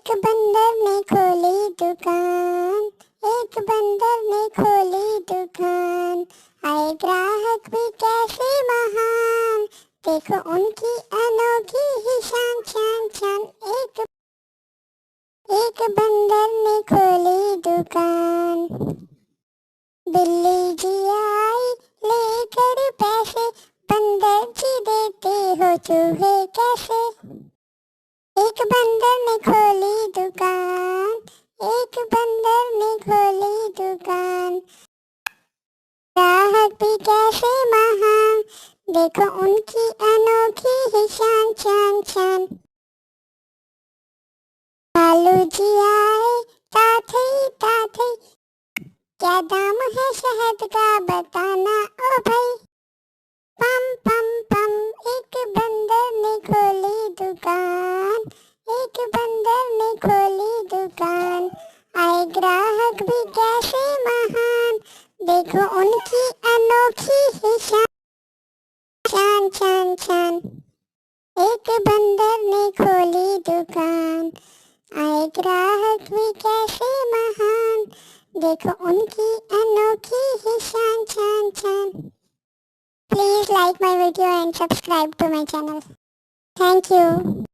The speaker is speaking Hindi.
एक बंदर ने खोली दुकान, एक बंदर ने खोली दुकान। आए ग्राहक भी कैसे महान, देखो उनकी अनोखी ही शान शान शान। एक बंदर ने खोली दुकान। बिल्ली जी आई लेकर पैसे, बंदर जी देते हो चूहे कैसे। एक बंदर ने खोली दुकान, एक बंदर ने खोली दुकान। ग्राहक भी कैसे महान, देखो उनकी अनोखी ही शान शान शान। लालू जी आए ताथे ताथे, क्या दाम है शहद का बताना ओ भाई। पम पम पम, एक बंदर ने खोली दुकान, एक बंदर ने खोली दुकान। आए ग्राहक भी कैसे महान, देखो उनकी अनोखी ही शान शान शान शान। एक बंदर ने खोली दुकान। आए ग्राहक भी कैसे महान, देखो उनकी अनोखी ही शान शान शान। Please like my video and subscribe to my channel. Thank you.